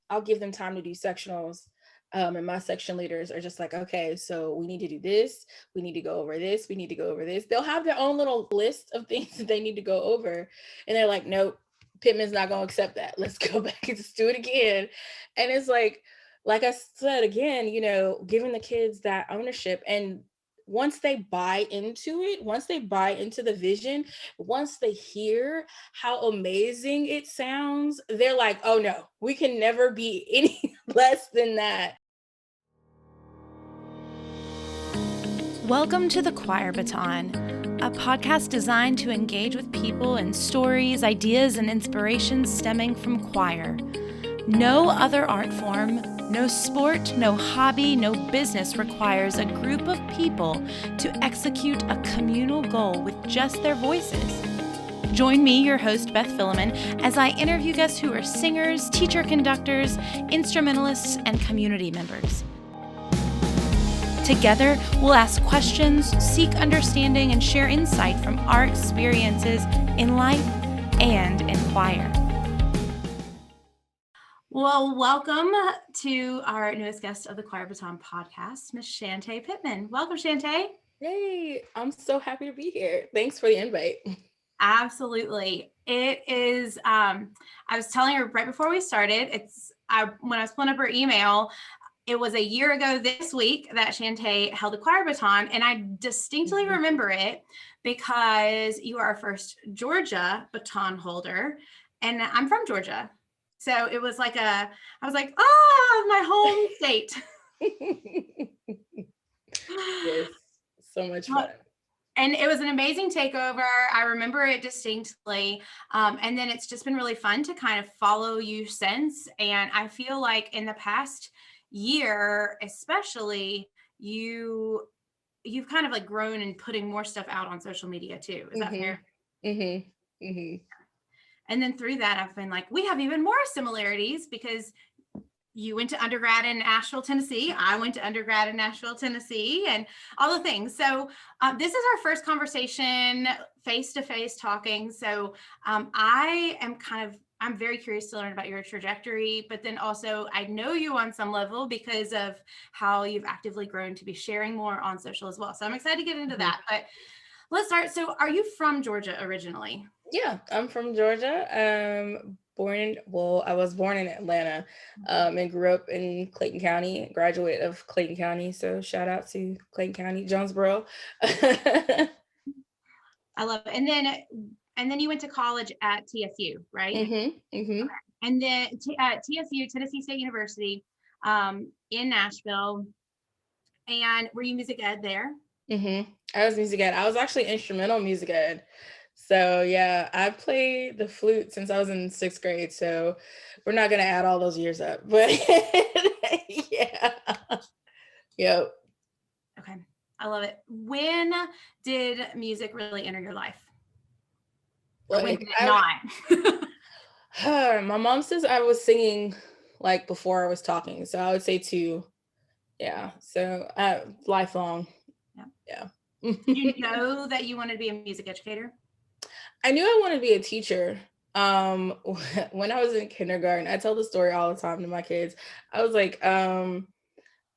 I'll give them time to do sectionals. And my section leaders are just like, okay, so we need to do this. We need to go over this. We need to go over this. They'll have their own little list of things that they need to go over. And they're like, nope, Pittman's not going to accept that. Let's go back and just do it again. And it's like I said, again, giving the kids that ownership. And once they buy into it, once they buy into the vision, once they hear how amazing it sounds, they're like, oh no, we can never be any less than that. Welcome to the Choir Baton, a podcast designed to engage with people in stories, ideas, and inspirations stemming from choir. No other art form, no sport, no hobby, no business requires a group of people to execute a communal goal with just their voices. Join me, your host, Beth Philemon, as I interview guests who are singers, teacher conductors, instrumentalists, and community members. Together, we'll ask questions, seek understanding, and share insight from our experiences in life and in choir. Well, welcome to our newest guest of the Choir Baton podcast, Miss Chantae Pittman. Welcome, Chantae. Yay, I'm so happy to be here. Thanks for the invite. Absolutely. It is, I was telling her right before we started, when I was pulling up her email, it was a year ago this week that Chantae held the Choir Baton, and I distinctly remember it because you are our first Georgia baton holder, and I'm from Georgia. So it was like I was like, my home state. Yes, so much fun. And it was an amazing takeover. I remember it distinctly. And then it's just been really fun to kind of follow you since. And I feel like in the past year, especially, you've kind of like grown and putting more stuff out on social media too. Is that fair? Mm-hmm. Mm-hmm. And then through that, I've been like, we have even more similarities because you went to undergrad in Nashville, Tennessee. I went to undergrad in Nashville, Tennessee, and all the things. So this is our first conversation, face-to-face talking. So I'm very curious to learn about your trajectory, but then also I know you on some level because of how you've actively grown to be sharing more on social as well. So I'm excited to get into that, but let's start. So are you from Georgia originally? Yeah, I'm from Georgia. I was born in Atlanta, and grew up in Clayton County, graduate of Clayton County. So shout out to Clayton County, Jonesboro. I love it. And then you went to college at TSU, right? Mm-hmm, mm-hmm. Okay. And then at TSU, Tennessee State University, in Nashville. And were you music ed there? Mm-hmm. I was music ed. I was actually instrumental music ed. So yeah, I played the flute since I was in 6th grade. So we're not gonna add all those years up, but yeah. Yep. Okay. I love it. When did music really enter your life? Or when did it not? My mom says I was singing like before I was talking. So I would say 2. Yeah. So lifelong. Yeah. Did you know that you wanted to be a music educator? I knew I wanted to be a teacher. When I was in kindergarten, I tell the story all the time to my kids. I was like, I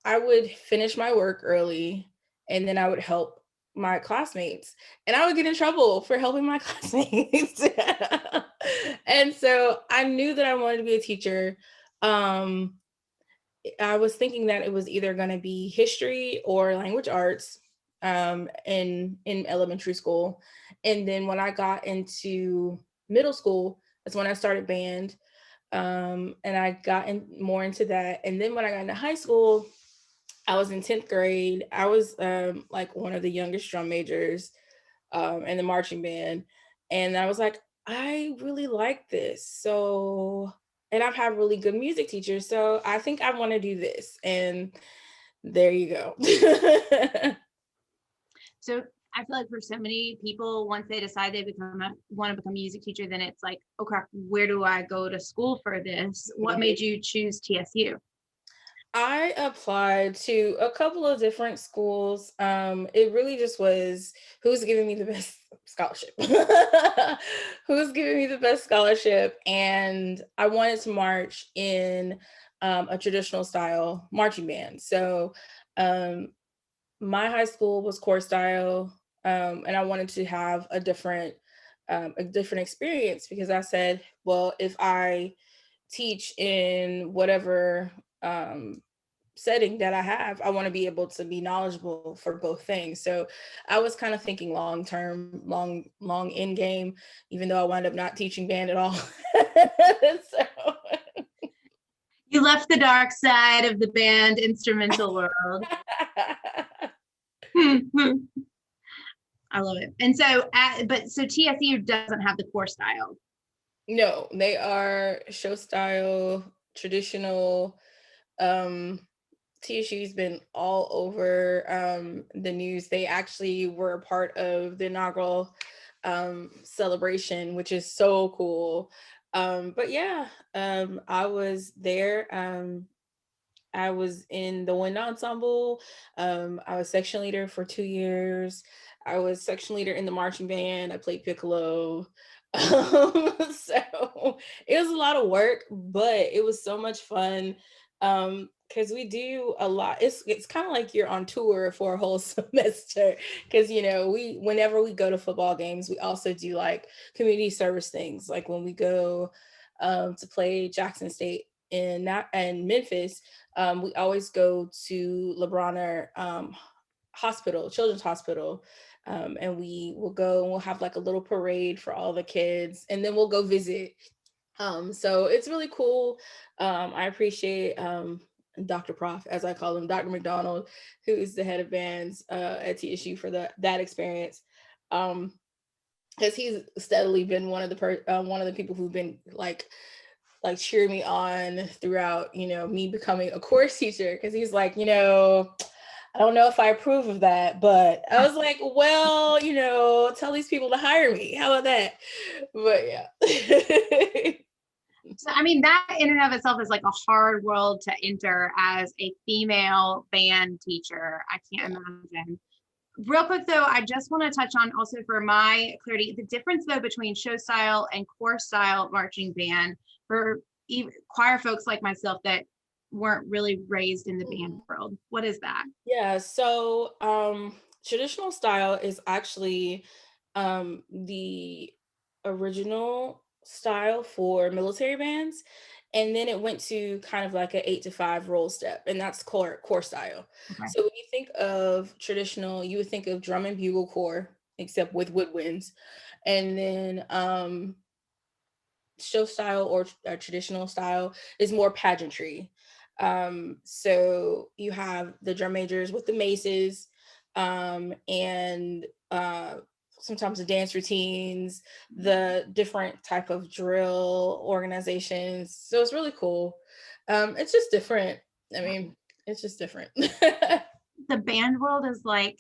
would finish my work early and then I would help my classmates, and I would get in trouble for helping my classmates. And so I knew that I wanted to be a teacher. I was thinking that it was either going to be history or language arts, in elementary school. And then when I got into middle school, that's when I started band. And I got more into that. And then when I got into high school, I was in 10th grade. I was like one of the youngest drum majors in the marching band. And I was like, I really like this. So, and I've had really good music teachers. So I think I want to do this. And there you go. So I feel like for so many people, once they decide they want to become a music teacher, then it's like, okay, where do I go to school for this? What made you choose TSU? I applied to a couple of different schools. It really just was who's giving me the best scholarship. Who's giving me the best scholarship? And I wanted to march in a traditional style marching band. So um, my high school was core style, and I wanted to have a different experience because I said, well, if I teach in whatever um, setting that I have, I want to be able to be knowledgeable for both things. So I was kind of thinking long term, long end game, even though I wound up not teaching band at all. So You left the dark side of the band instrumental world. I love it. And so, so TSU doesn't have the core style. no, they are show style, traditional. Um, TSU's been all over the news. They actually were a part of the inaugural celebration, which is so cool. But yeah, I was there. I was in the wind ensemble. I was section leader for 2 years. I was section leader in the marching band. I played piccolo. So it was a lot of work, but it was so much fun. Because we do a lot. It's kind of like you're on tour for a whole semester. Because we whenever we go to football games, we also do like community service things. Like when we go to play Jackson State in that and Memphis, we always go to LeBron Hospital, Children's Hospital, and we will go and we'll have like a little parade for all the kids, and then we'll go visit. So it's really cool. I appreciate Dr. Prof, as I call him, Dr. McDonald, who is the head of bands at TSU for that experience. Because he's steadily been one of the people who've been like cheer me on throughout, me becoming a course teacher. Because he's like, I don't know if I approve of that, but I was like, well, tell these people to hire me. How about that? But yeah. So, I mean, that in and of itself is like a hard world to enter as a female band teacher. I can't imagine. Real quick though, I just want to touch on also for my clarity, the difference though between show style and core style marching band for choir folks like myself that weren't really raised in the band world. What is that? Yeah, so traditional style is actually the original style for military bands. And then it went to kind of like an 8 to 5 roll step, and that's core style. Okay. So when you think of traditional, you would think of drum and bugle corps, except with woodwinds. And then show style or traditional style is more pageantry. So you have the drum majors with the maces, and sometimes the dance routines, the different type of drill organizations. So it's really cool. It's just different. I mean, it's just different. The band world is like,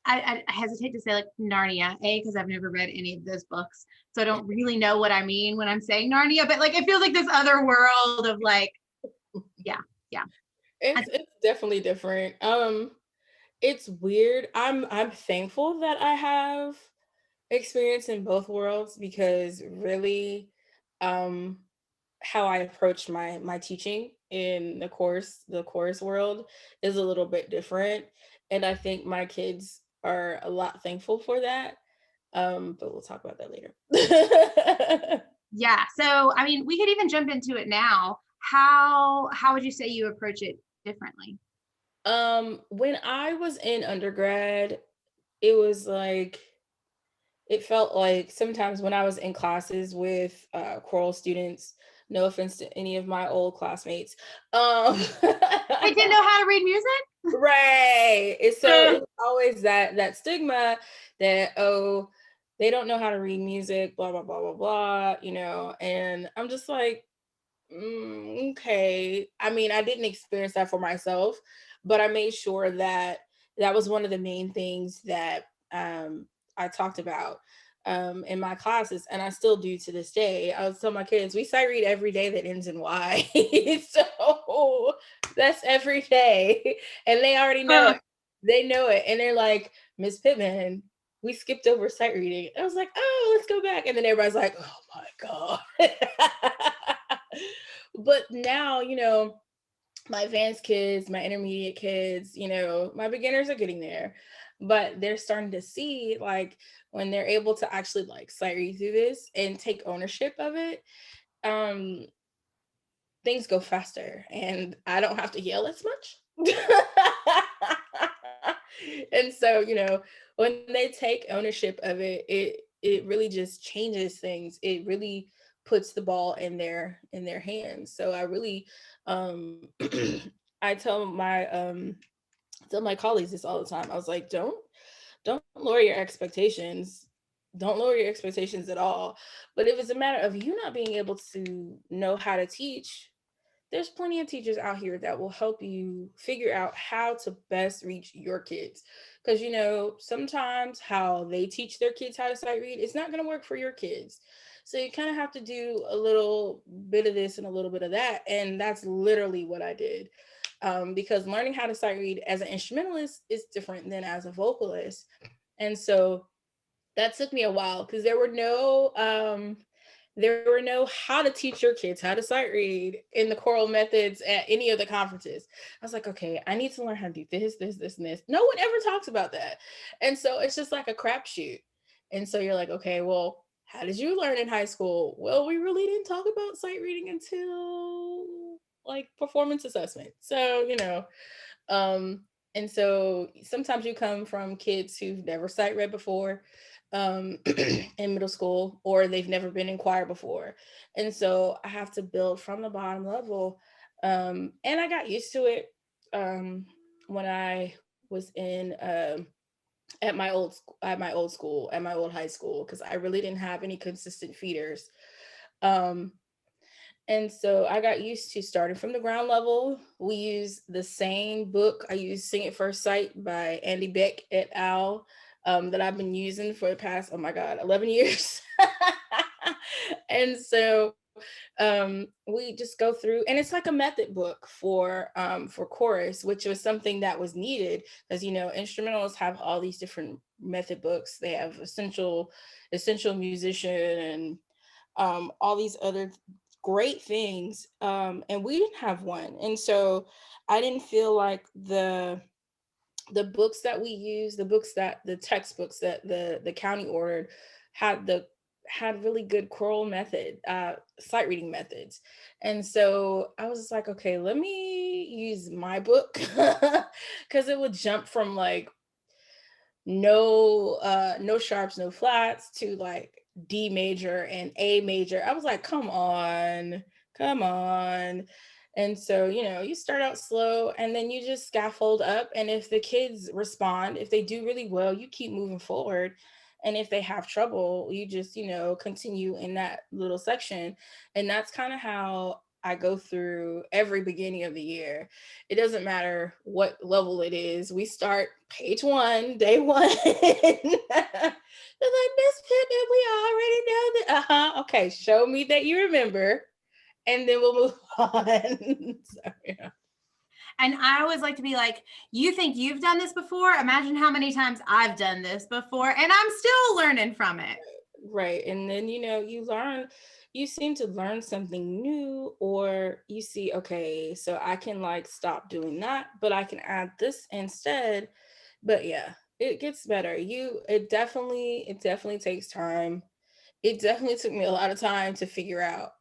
I hesitate to say like Narnia, because I've never read any of those books. So I don't really know what I mean when I'm saying Narnia, but like it feels like this other world of like, yeah. It's definitely different. It's weird. I'm thankful that I have experience in both worlds, because really um how I approach my teaching in the chorus world is a little bit different, and I think my kids are a lot thankful for that. But we'll talk about that later. Yeah. So, I mean, we could even jump into it now. How would you say you approach it differently? When I was in undergrad, it was like it felt like sometimes when I was in classes with choral students, no offense to any of my old classmates, They didn't know how to read music? right. And so it's always that stigma that, oh, they don't know how to read music, blah blah blah blah blah, and I'm just like, okay. I mean, I didn't experience that for myself, but I made sure that that was one of the main things that I talked about. in my classes, and I still do to this day. I was telling my kids, we sight read every day that ends in Y. So that's every day. And they already know Uh, it. They know it. And they're like, Miss Pittman, we skipped over sight reading. I was like, oh, let's go back. And then everybody's like, oh my God. But now, my advanced kids, my intermediate kids, my beginners are getting there, but they're starting to see, like, when they're able to actually like sight read through this and take ownership of it, um, things go faster and I don't have to yell as much. And so, when they take ownership of it, it really just changes things. It really puts the ball in their hands. So I really I tell my colleagues this all the time. I was like, don't lower your expectations. Don't lower your expectations at all. But if it's a matter of you not being able to know how to teach, there's plenty of teachers out here that will help you figure out how to best reach your kids. Because, sometimes how they teach their kids how to sight read, it's not going to work for your kids. So you kind of have to do a little bit of this and a little bit of that. And that's literally what I did. Because learning how to sight read as an instrumentalist is different than as a vocalist. And so that took me a while because there were no how to teach your kids how to sight read in the choral methods at any of the conferences. I was like, okay, I need to learn how to do this, and this. No one ever talks about that. And so it's just like a crapshoot. And so you're like, okay, well, how did you learn in high school? Well, we really didn't talk about sight reading until like performance assessment. So, and so sometimes you come from kids who've never sight read before, in middle school, or they've never been in choir before. And so I have to build from the bottom level. And I got used to it when I was at my old high school, because I really didn't have any consistent feeders. Um, and so I got used to starting from the ground level. We use the same book. I use Sing at First Sight by Andy Beck et al. That I've been using for the past, oh my God, 11 years. And so we just go through, and it's like a method book for chorus, which was something that was needed, as instrumentals have all these different method books. They have essential musician, and all these other great things, and we didn't have one. And so I didn't feel like the books that we use, the textbooks that the county ordered, had the had really good choral sight reading methods. And so I was just like, okay, let me use my book, because it would jump from like no sharps, no flats, to like D major and A major. I was like, come on, come on. And so, you start out slow and then you just scaffold up. And if the kids respond, if they do really well, you keep moving forward. And if they have trouble, you just, continue in that little section. And that's kind of how I go through every beginning of the year. It doesn't matter what level it is. We start page one, day one. They're like, Miss Pittman, we already know that. Uh-huh. Okay, show me that you remember, and then we'll move on. So, yeah. And I always like to be like, you think you've done this before? Imagine how many times I've done this before, and I'm still learning from it. Right. And then, you seem to learn something new, or you see, okay, so I can like stop doing that, but I can add this instead. But yeah, it gets better. It definitely takes time. It definitely took me a lot of time to figure out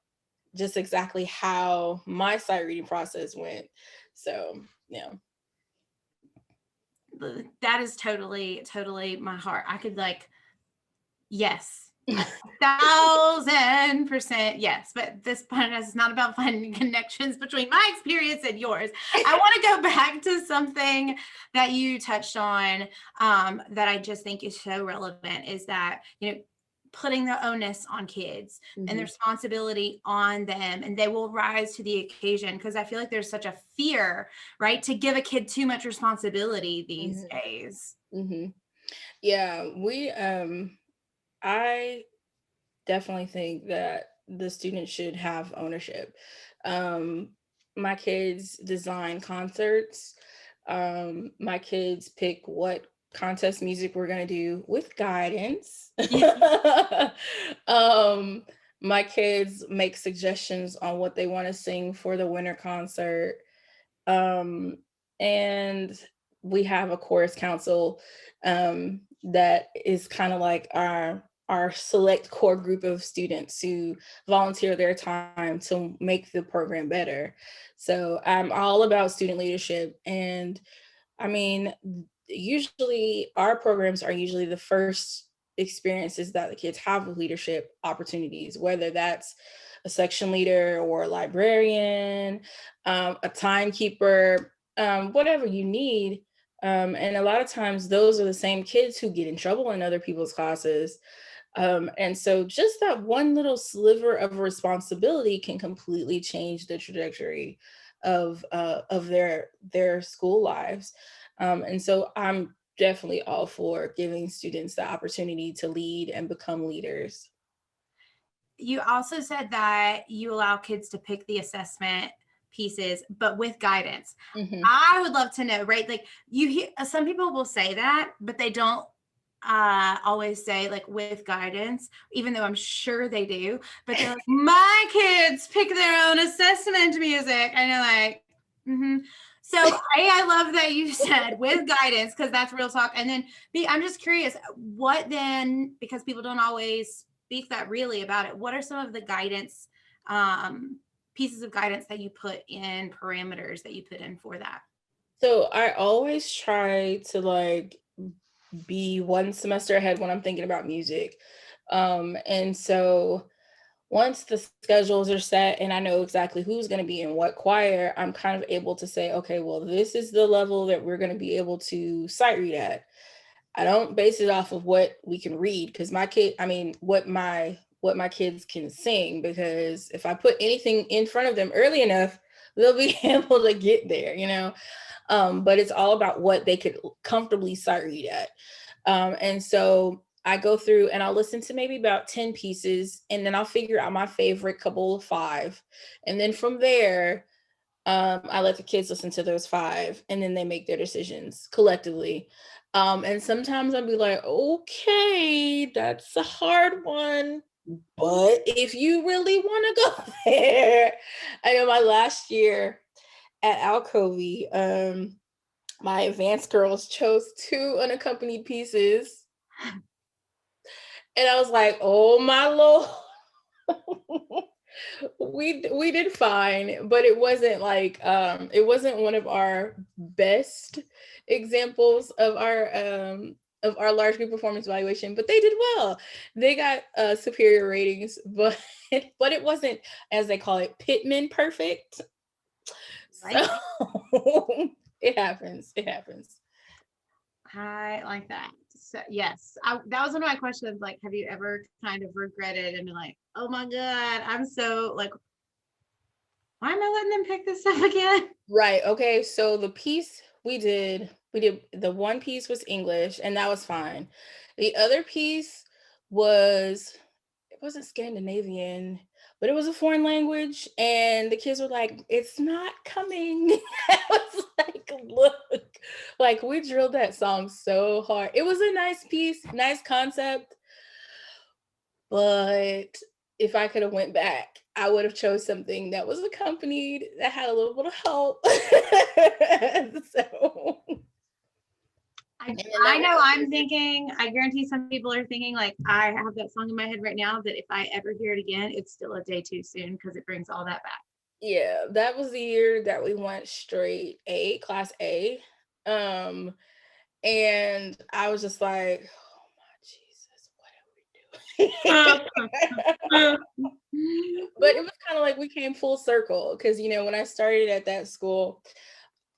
just exactly how my sight reading process went. So, yeah. That is totally, totally my heart. I could like, yes, 1,000% yes. But this podcast is not about finding connections between my experience and yours. I want to go back to something that you touched on, that I just think is so relevant, is that, putting the onus on kids and the responsibility on them, and they will rise to the occasion. Because I feel like there's such a fear, right, to give a kid too much responsibility these Mhm. days. Mhm. Yeah, we I definitely think that the students should have ownership. Um, my kids design concerts. My kids pick what contest music we're going to do with guidance. Yeah. um, my kids make suggestions on what they want to sing for the winter concert. Um, and we have a chorus council that is kind of like our select core group of students who volunteer their time to make the program better. So I'm all about student leadership. And I mean, usually our programs are usually the first experiences that the kids have with leadership opportunities, whether that's a section leader or a librarian, a timekeeper, whatever you need. And a lot of times, those are the same kids who get in trouble in other people's classes. And so, just that one little sliver of responsibility can completely change the trajectory of their school lives. And so I'm definitely all for giving students the opportunity to lead and become leaders. You also said that you allow kids to pick the assessment pieces, but with guidance. Mhm. I would love to know, right? Like you hear some people will say that, but they don't always say like with guidance, even though I'm sure they do. But they're like, my kids pick their own assessment music. And you're like, mm-hmm. So I love that you said with guidance, because that's real talk. And then B, I'm just curious, what then, because people don't always speak that really about it, what are some of the guidance pieces of guidance that you put in, parameters that you put in for that? So I always try to like be one semester ahead when I'm thinking about music. And so once the schedules are set and I know exactly who's going to be in what choir, I'm kind of able to say, okay, well, this is the level that we're going to be able to sight read at. I don't base it off of what we can read because what my kids can sing, because if I put anything in front of them early enough, they'll be able to get there, you know. But it's all about what they could comfortably sight read at. And so I go through and I'll listen to maybe about 10 pieces, and then I'll figure out my favorite couple of five. And then from there, I let the kids listen to those five, and then they make their decisions collectively. And sometimes I'll be like, okay, that's a hard one. But if you really want to go there, I know my last year at Alcovey, my advanced girls chose two unaccompanied pieces. And I was like, oh my Lord. We did fine, but it wasn't one of our best examples of our large group performance evaluation, but they did well. They got superior ratings, but but it wasn't, as they call it, Pittman perfect. So Right. it happens. It happens. I like that. So yes, that was one of my questions. Like, have you ever kind of regretted and been like, oh my God, I'm so like, why am I letting them pick this stuff again? Right. Okay. So the piece we did the one piece was English, and that was fine. The other piece was, it wasn't Scandinavian, but it was a foreign language, and the kids were like, "It's not coming." I was like, "Look, like we drilled that song so hard. It was a nice piece, nice concept, but if I could have went back, I would have chose something that was accompanied that had a little bit of help." So, I, and then I that was know the I'm music. thinking, I guarantee some people are thinking, like, I have that song in my head right now that if I ever hear it again, it's still a day too soon because it brings all that back. Yeah, that was the year that we went straight A, class A. Um, and I was just like, oh my Jesus, what are we doing? But it was kind of like we came full circle because, you know, when I started at that school,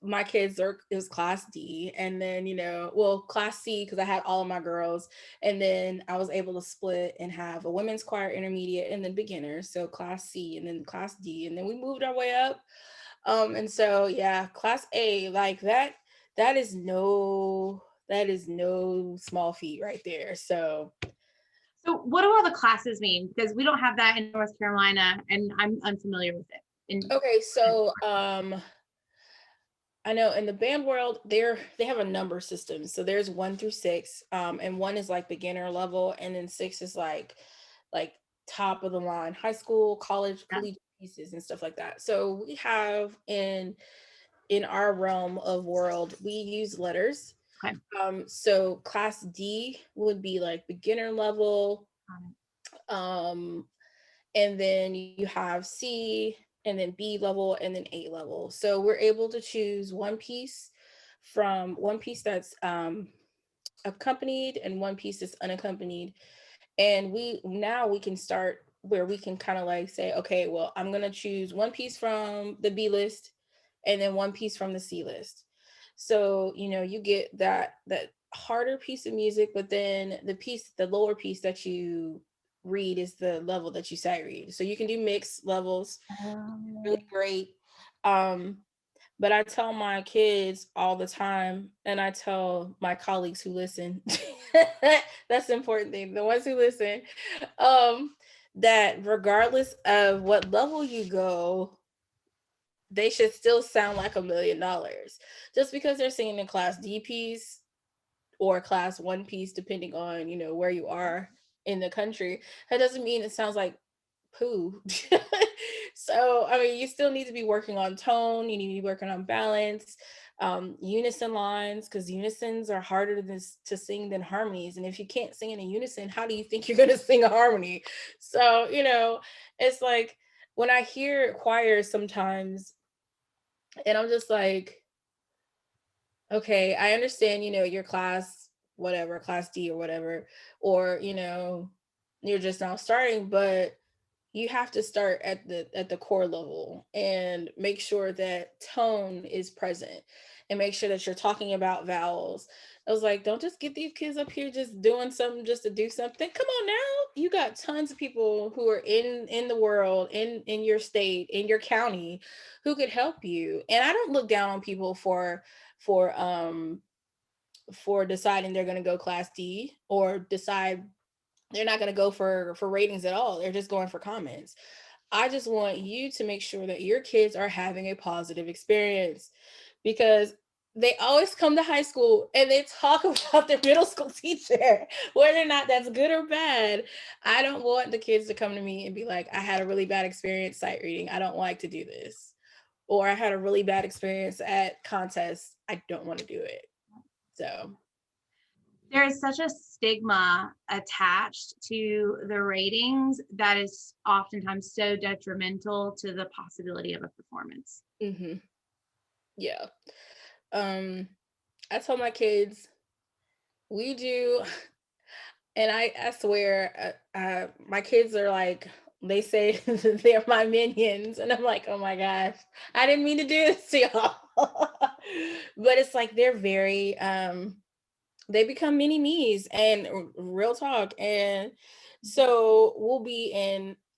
my kids are it was class D, and then, you know, well, class C because I had all of my girls, and then I was able to split and have a women's choir intermediate and then beginners, so class C and then class D, and then we moved our way up. And so yeah, class A, like that is no small feat right there. So So what do all the classes mean? Because we don't have that in North Carolina, and I'm unfamiliar with it. Okay, so I know in the band world, they have a number system. So there's 1 through 6, and 1 is like beginner level, and then 6 is like top of the line, high school, college, Yeah. collegiate pieces and stuff like that. So we have in our realm of world, we use letters. Okay. So class D would be like beginner level, um, and then you have C, and then B level, and then A level. So we're able to choose one piece that's accompanied and one piece that's unaccompanied. And we can start where we can kind of like say, okay, well, I'm gonna choose one piece from the B list and then one piece from the C list. So, you get that harder piece of music, but then the lower piece that you read is the level that you sight read. So you can do mixed levels, really great. Um, but I tell my kids all the time, and I tell my colleagues who listen, that's the important thing, the ones who listen, that regardless of what level you go, they should still sound like $1 million. Just because they're singing in class D piece or class 1 piece, depending on, where you are in the country, that doesn't mean it sounds like poo. So, I mean, you still need to be working on tone, you need to be working on balance, unison lines, because unisons are harder to sing than harmonies. And if you can't sing in a unison, how do you think you're going to sing a harmony? So, it's like when I hear choirs sometimes, and I'm just like, okay, I understand, your class, whatever, class D or whatever, or, you're just now starting, but you have to start at the core level and make sure that tone is present and make sure that you're talking about vowels. I was like, don't just get these kids up here just doing something just to do something. Come on now. You got tons of people who are in the world, in your state, in your county, who could help you. And I don't look down on people for um for deciding they're going to go class D or decide they're not going to go for ratings at all. They're just going for comments. I just want you to make sure that your kids are having a positive experience, because they always come to high school and they talk about their middle school teacher, whether or not that's good or bad. I don't want the kids to come to me and be like, I had a really bad experience sight reading. I don't like to do this. Or I had a really bad experience at contests. I don't want to do it. So, There is such a stigma attached to the ratings that is oftentimes so detrimental to the possibility of a performance. mhm, yeah. Um, I told my kids, we do, and I swear, my kids are like, they say they're my minions, and I'm like, oh my gosh, I didn't mean to do this to y'all. But it's like they're very, they become mini me's and real talk. And so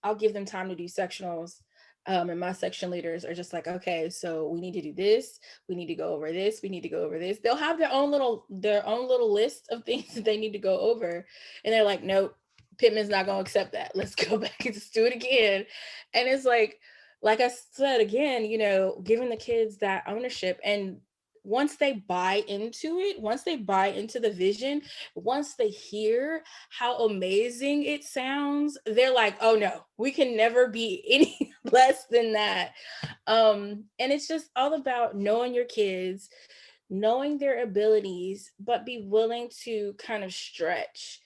I'll give them time to do sectionals. And my section leaders are just like, okay, so we need to do this. We need to go over this. We need to go over this. They'll have their own little list of things that they need to go over. And they're like, nope, Pittman's not going to accept that. Let's go back and just do it again. And it's like I said, again, giving the kids that ownership. And once they buy into it, once they buy into the vision, once they hear how amazing it sounds, they're like, oh no, we can never be any less than that. And it's just all about knowing your kids, knowing their abilities, but be willing to kind of stretch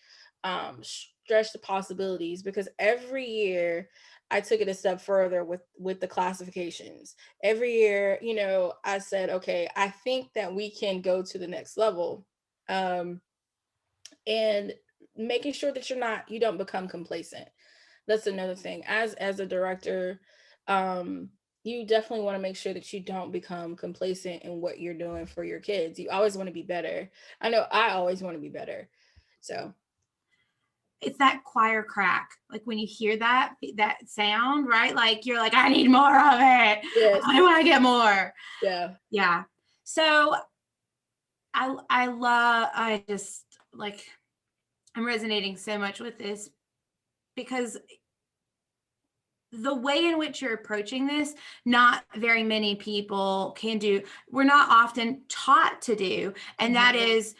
the possibilities, because every year I took it a step further with the classifications. Every year, I said, okay, I think that we can go to the next level. Um, and making sure that you don't become complacent. That's another thing. As a director, you definitely want to make sure that you don't become complacent in what you're doing for your kids. You always want to be better. I know I always want to be better. So, It's that choir crack. Like when you hear that sound, right? Like you're like, I need more of it. yes. I want to get more. Yeah. Yeah. So I just like, I'm resonating so much with this because the way in which you're approaching this, not very many people can do. We're not often taught to do. And that is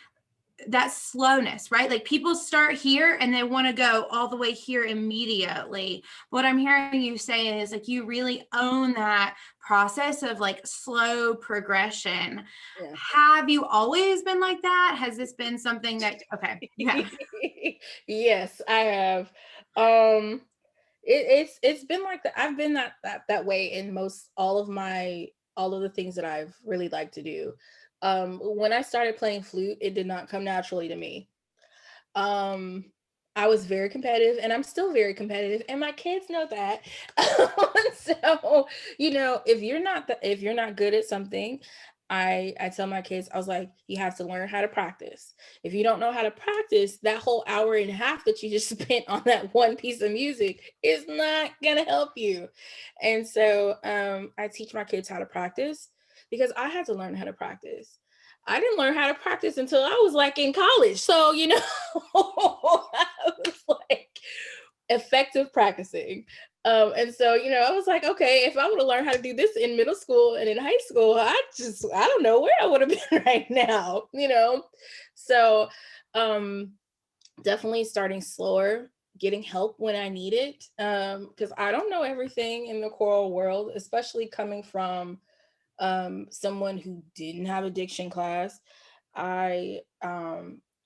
that slowness, right? Like people start here and they want to go all the way here immediately. What I'm hearing you saying is like you really own that process of like slow progression. Yeah. Have you always been like that? Has this been something that, okay, you have. Yes, I have. It's been like that. I've been that way in most all of the things that I've really liked to do. When I started playing flute, it did not come naturally to me. Um, I was very competitive and I'm still very competitive and my kids know that. So, if you're not good at something, I tell my kids, I was like, you have to learn how to practice. If you don't know how to practice, that whole hour and a half that you just spent on that one piece of music is not gonna help you. And so I teach my kids how to practice because I had to learn how to practice. I didn't learn how to practice until I was like in college. So, I was like effective practicing. And so, I was like, okay, if I would have learned how to do this in middle school and in high school, I don't know where I would have been right now. So, definitely starting slower, getting help when I need it. Because I don't know everything in the choral world, especially coming from someone who didn't have a diction class. I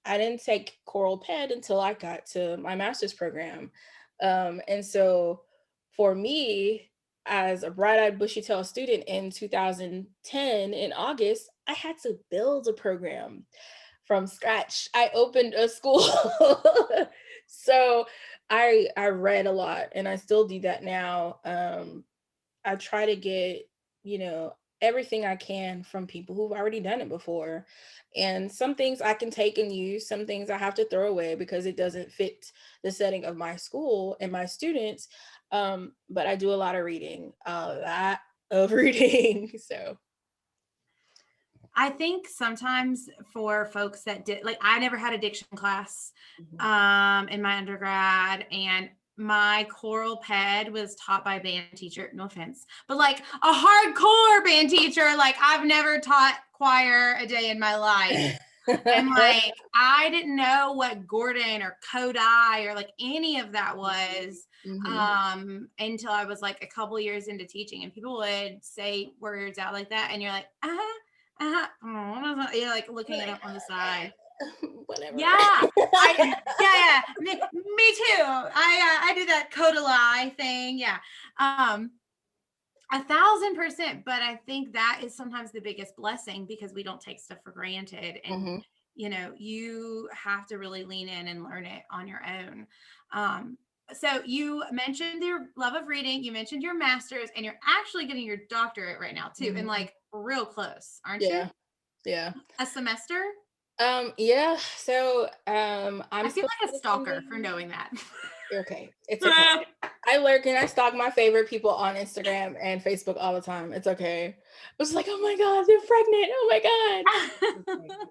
didn't take choral ped until I got to my master's program. And so for me, as a bright-eyed bushy-tailed student in 2010 in August, I had to build a program from scratch. I opened a school. So I read a lot and I still do that now. I try to get, everything I can from people who've already done it before. And some things I can take and use, some things I have to throw away because it doesn't fit the setting of my school and my students. But I do a lot of reading, a lot of reading. So, I think sometimes for folks that did, like, I never had a diction class mhm. in my undergrad, and my choral ped was taught by a band teacher, no offense, but like a hardcore band teacher. Like, I've never taught choir a day in my life. And like, I didn't know what Gordon or Kodai or like any of that was Mhm. until I was like a couple years into teaching, and people would say words out like that, and you're like, you're like looking it Like, up on the side. whatever. Yeah, yeah, me too. I do that Kodalai thing. Yeah. 1,000%. But I think that is sometimes the biggest blessing because we don't take stuff for granted. And, Mhm. you have to really lean in and learn it on your own. So you mentioned your love of reading, you mentioned your master's, and you're actually getting your doctorate right now too. And Mhm. like real close, aren't you? Yeah. Yeah. A semester? Yeah. So, I'm I feel supposed like to a be stalker for attending. knowing that. Okay, it's okay. I lurk and I stalk my favorite people on Instagram and Facebook all the time. It's okay. I was like, oh my God, they're pregnant. Oh my God.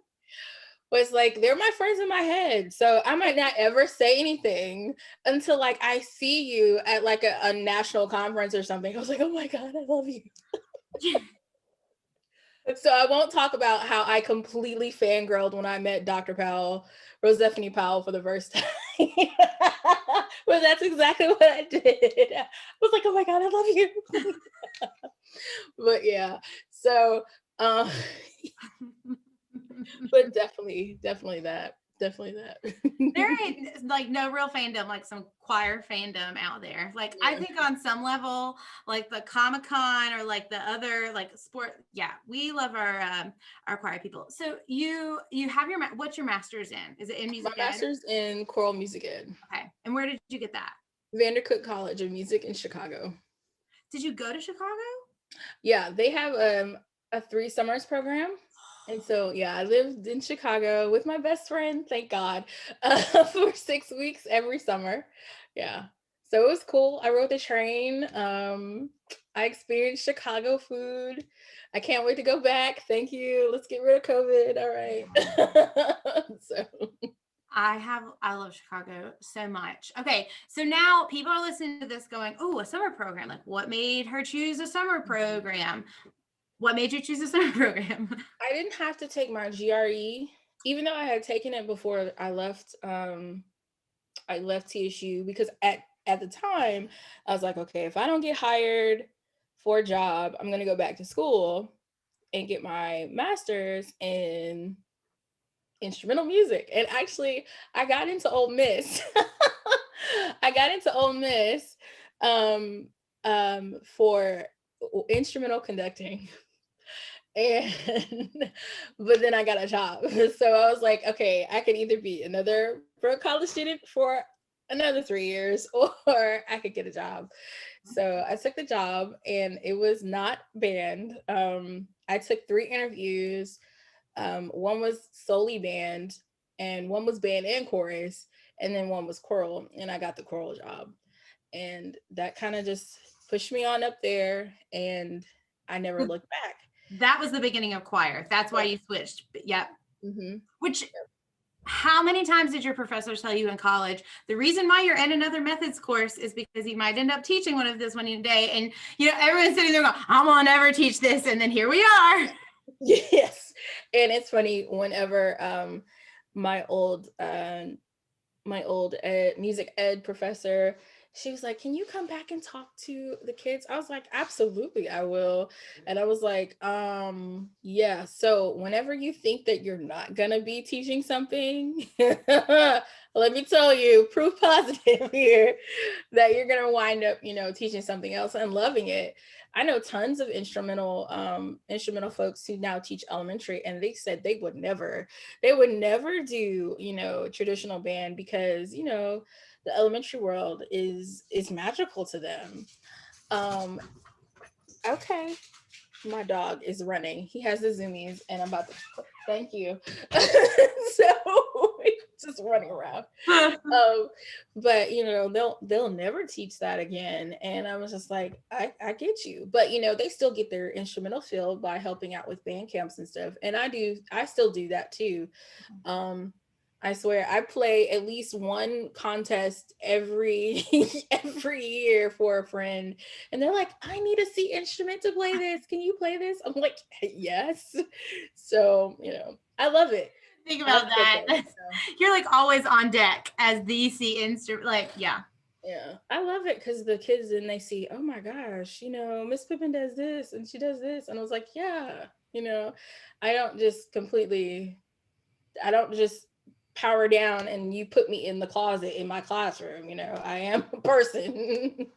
But it's like they're my friends in my head. So I might not ever say anything until like I see you at like a national conference or something. I was like, oh my God, I love you. So I won't talk about how I completely fangirled when I met Dr. Powell, Rosephanie Powell, for the first time. But that's exactly what I did. I was like, oh my God, I love you. But yeah, so, um, but definitely There that. ain't like no real fandom, like some choir fandom out there. Like I Yeah. think on some level, like the Comic Con or like the other like sport, yeah, we love our choir people. So you have your what's your master's in? Is it in My music ed? master's in choral music ed, Okay, and where did you get that? VanderCook College of Music in Chicago. Did you go to Chicago? Yeah, they have a 3 summers program. And so yeah, I lived in Chicago with my best friend, thank God, for 6 weeks every summer. Yeah. So it was cool. I rode the train. I experienced Chicago food. I can't wait to go back. Thank you. Let's get rid of COVID. All right. So I love Chicago so much. Okay, so now people are listening to this going, oh, a summer program. Like, what made her choose a summer program? What made you choose a summer program? I didn't have to take my GRE, even though I had taken it before I left. I left TSU because at the time I was like, okay, if I don't get hired for a job, I'm gonna go back to school and get my master's in instrumental music. And actually, I got into Ole Miss. I got into Ole Miss um, for instrumental conducting. And but then I got a job. So I was like, okay, I could either be another broke college student for another 3 years or I could get a job. So I took the job and it was not band. I took 3 interviews. One was solely band, and one was band and chorus, and then one was choral, and I got the choral job. And that kind of just pushed me on up there, and I never looked back. That was the beginning of choir. That's why you switched. Yep. Mm-hmm. Which, how many times did your professors tell you in college, the reason why you're in another methods course is because you might end up teaching one of this one day? And, everyone's sitting there going, I won't ever teach this. And then here we are. Yes. And it's funny, whenever my old music ed professor, she was like, can you come back and talk to the kids? I was like, absolutely, I will. And I was like, yeah. So whenever you think that you're not gonna be teaching something, let me tell you, proof positive here that you're gonna wind up, teaching something else and loving it. I know tons of instrumental folks who now teach elementary, and they said they would never do, traditional band because, the elementary world is magical to them. Okay, my dog is running. He has the zoomies, and I'm about to thank you. So just running around. But they'll never teach that again. And I was just like, I get you. But they still get their instrumental field by helping out with band camps and stuff. And I still do that too. I swear I play at least one contest every every year for a friend, and they're like, I need a C instrument to play this. Can you play this? I'm like, yes. So, I love it. Think about that. You're like always on deck as the C instrument. Like, yeah. Yeah, I love it because the kids, then they see, oh my gosh, Miss Pittman does this and she does this. And I was like, yeah, I don't just power down and you put me in the closet in my classroom. I am a person.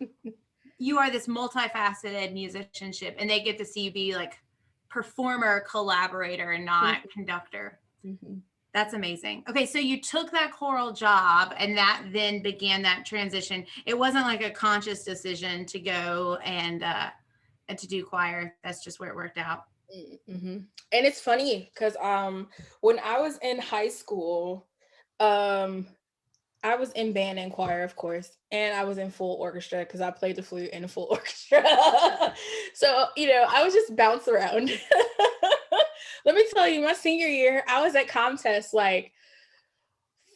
You are this multifaceted musicianship, and they get to see you be like performer, collaborator, and not conductor. Mm-hmm. That's amazing. Okay, so you took that choral job, and that then began that transition. It wasn't like a conscious decision to go and to do choir. That's just where it worked out. Mm-hmm. And it's funny because when I was in high school, I was in band and choir, of course, and I was in full orchestra because I played the flute in a full orchestra. So, I was just bounce around. Let me tell you, my senior year, I was at contest like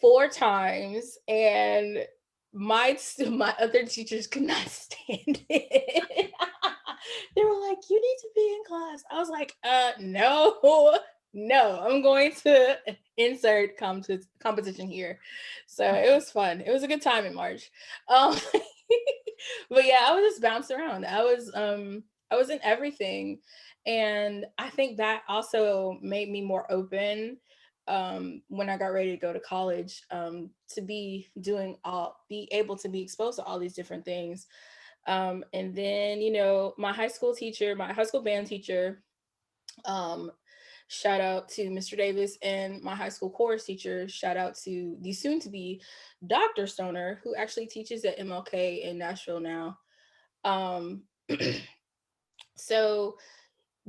4 times, and my other teachers could not stand it. They were like, you need to be in class. I was like, no, I'm going to insert competition here. So it was fun. It was a good time in March. But yeah, I was just bouncing around. I was in everything. And I think that also made me more open when I got ready to go to college, to be able to be exposed to all these different things. And then, my high school band teacher, shout out to Mr. Davis, and my high school chorus teacher, shout out to the soon to be Dr. Stoner, who actually teaches at MLK in Nashville now. So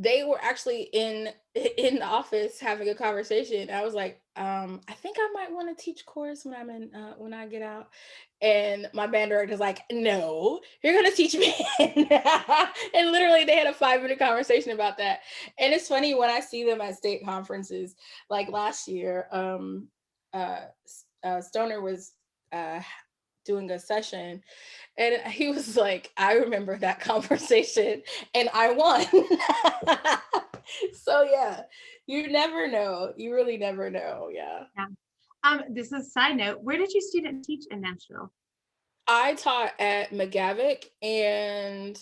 they were actually in the office having a conversation. I was like, I think I might want to teach chorus when I get out. And my band director's like, no, you're gonna teach me. And literally they had a 5-minute conversation about that. And it's funny when I see them at state conferences, like last year, Stoner was doing a session, and he was like, I remember that conversation and I won. So yeah, you never know. You really never know. Yeah. Yeah. This is a side note. Where did you student teach in Nashville? I taught at McGavick, and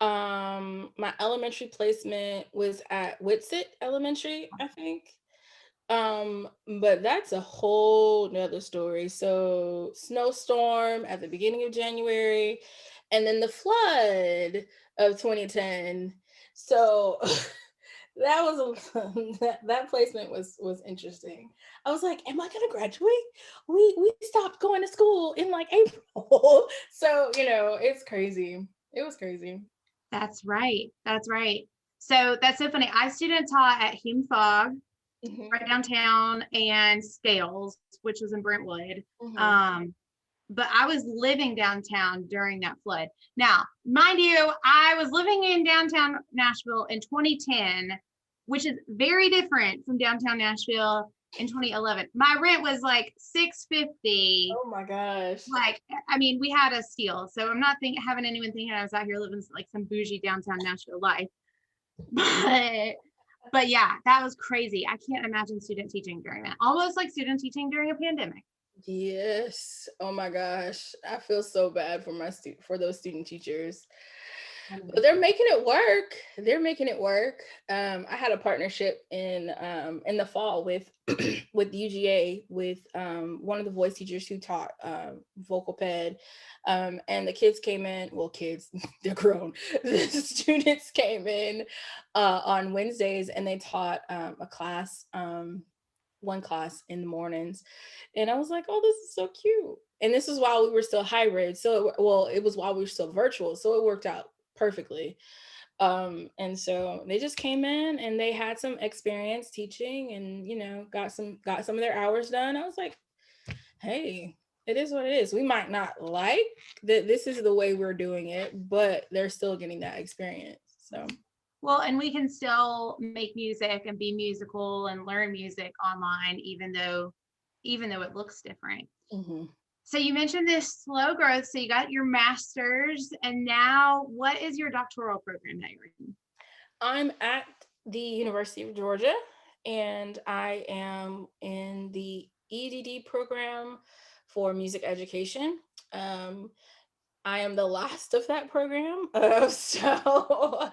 my elementary placement was at Whitsitt Elementary, I think. But that's a whole nother story. So snowstorm at the beginning of January, and then the flood of 2010. So that was that placement was interesting. I was like, am I gonna graduate? We stopped going to school in like April. So, it's crazy. It was crazy. That's right. That's right. So that's so funny. I student taught at Hume Fog, Hmm. right downtown, and Scales, which was in Brentwood. Hmm. Um, but I was living downtown during that flood. Now, mind you, I was living in downtown Nashville in 2010, which is very different from downtown Nashville in 2011. My rent was like $650. Oh my gosh. Like, I mean, we had a steal, so I'm not having anyone thinking I was out here living like some bougie downtown Nashville life. But but yeah, that was crazy. I can't imagine student teaching during that. Almost like student teaching during a pandemic. Yes. Oh my gosh. I feel so bad for for those student teachers. But they're making it work. They're making it work. I had a partnership in the fall with with UGA with one of the voice teachers who taught vocal ped. And the kids came in, well, kids, they're grown. The students came in on Wednesdays, and they taught a class, one class in the mornings. And I was like, oh, this is so cute. And this is while we were still hybrid. So, well, it was while we were still virtual. So it worked out perfectly. And so they just came in and they had some experience teaching, and got some of their hours done. I was like, hey, it is what it is. We might not like that this is the way we're doing it, but they're still getting that experience. So Well, and we can still make music and be musical and learn music online, even though it looks different. mhm. So you mentioned this slow growth. So you got your master's, and now what is your doctoral program that you're in? I'm at the University of Georgia, and I am in the EDD program for music education. Um, I am the last of that program. So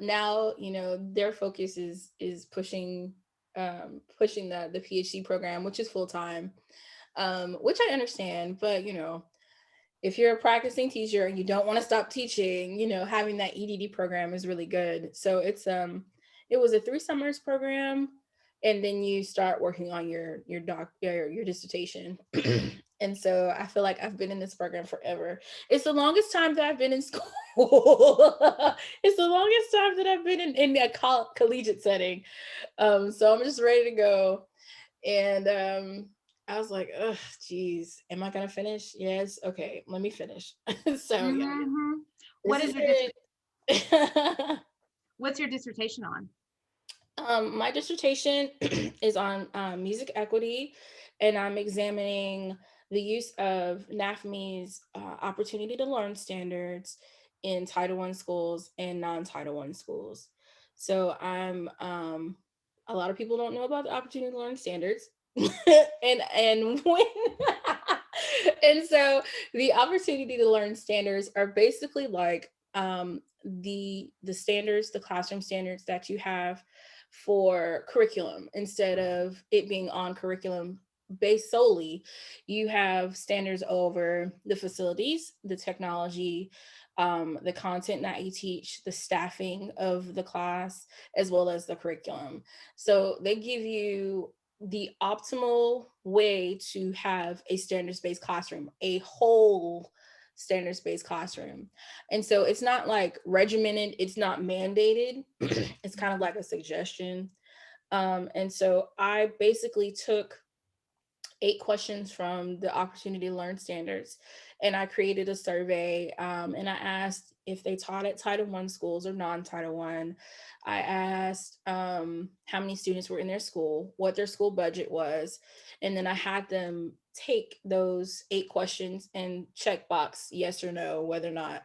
now, their focus is pushing the PhD program, which is full time, which I understand. But if you're a practicing teacher and you don't want to stop teaching, having that EDD program is really good. So it was a 3 summers program, and then you start working on your dissertation. And so I feel like I've been in this program forever. It's the longest time that I've been in school. It's the longest time that I've been in a collegiate setting. So I'm just ready to go. And I was like, oh, geez, am I gonna finish? Yes. Okay, let me finish. So yeah, Mm-hmm. What this is is your it. what's your dissertation on? My dissertation is on music equity, and I'm examining the use of NAFME's opportunity to learn standards in Title I schools and non-Title I schools. So a lot of people don't know about the opportunity to learn standards, and when and so the opportunity to learn standards are basically like the standards, the classroom standards that you have for curriculum. Instead of it being on curriculum based solely, you have standards over the facilities, the technology, the content that you teach, the staffing of the class, as well as the curriculum. So they give you the optimal way to have a standards-based classroom, a whole standards-based classroom. And so it's not like regimented, it's not mandated. It's kind of like a suggestion. And so I basically took 8 questions from the opportunity to learn standards, and I created a survey, and I asked if they taught at Title I schools or non-Title I. I asked how many students were in their school, what their school budget was, and then I had them take those 8 questions and check box yes or no whether or not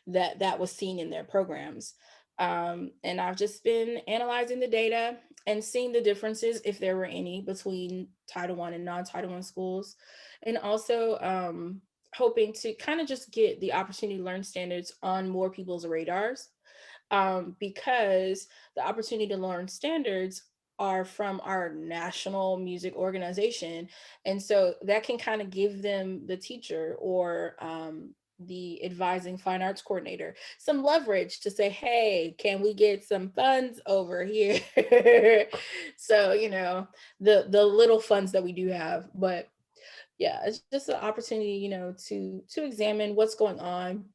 that was seen in their programs. And I've just been analyzing the data and seeing the differences, if there were any, between Title I and non-Title I schools, and also hoping to kind of just get the opportunity to learn standards on more people's radars, because the opportunity to learn standards are from our national music organization. And so that can kind of give them, the teacher or the advising fine arts coordinator, some leverage to say, hey, can we get some funds over here? So, the little funds that we do have. But yeah, it's just an opportunity, to examine what's going on.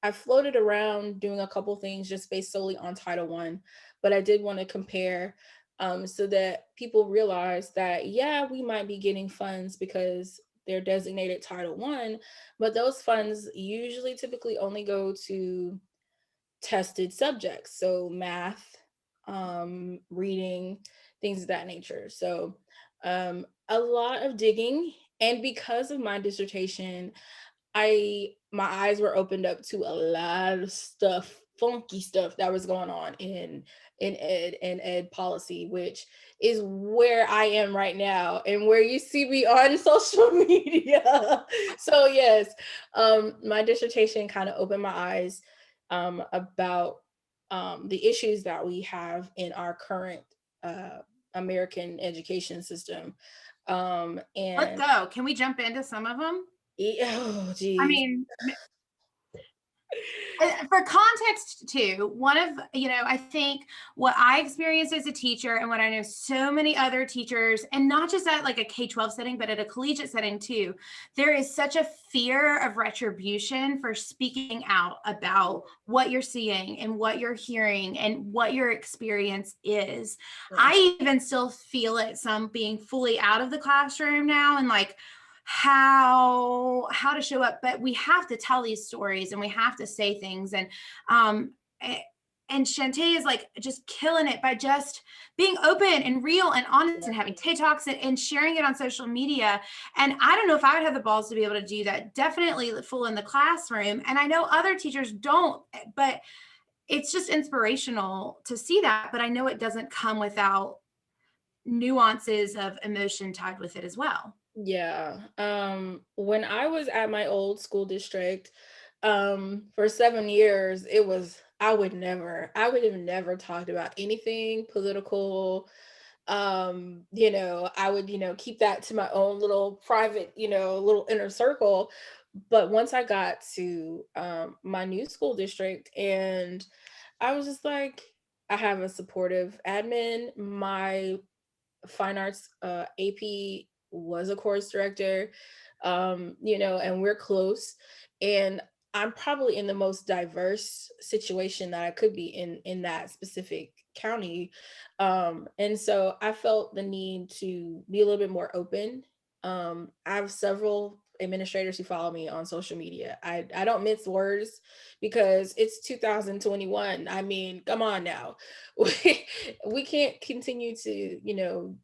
I floated around doing a couple things just based solely on Title One, but I did want to compare, so that people realize that, yeah, we might be getting funds because they're designated Title One, but those funds usually typically only go to tested subjects, so math, reading, things of that nature. So a lot of digging, and because of my dissertation, my eyes were opened up to a lot of stuff, funky stuff that was going on in ed policy, which is where I am right now and where you see me on social media. So yes, my dissertation kind of opened my eyes about the issues that we have in our current uh, American education system. Let's And go. Can we jump into some of them? oh, I geez. mean, for context too, one of, I think what I experienced as a teacher and what I know so many other teachers, and not just at like a K-12 setting, but at a collegiate setting too, there is such a fear of retribution for speaking out about what you're seeing and what you're hearing and what your experience is. Yeah. I even still feel it, some being fully out of the classroom now, and like how to show up, but we have to tell these stories and we have to say things. Um and Chantae is like just killing it by just being open and real and honest and having TED Talks and sharing it on social media. And I don't know if I would have the balls to be able to do that. Definitely full in the classroom. And I know other teachers don't, but it's just inspirational to see that. But I know it doesn't come without nuances of emotion tied with it as well. Yeah. When I was at my old school district, for 7 years, I would have never talked about anything political. I would, keep that to my own little private, little inner circle. But once I got to my new school district, and I was just like, I have a supportive admin. My fine arts AP was a course director, and we're close. And I'm probably in the most diverse situation that I could be in that specific county. And so I felt the need to be a little bit more open. I have several administrators who follow me on social media. I don't mince words because it's 2021. I mean, come on now. We can't continue to,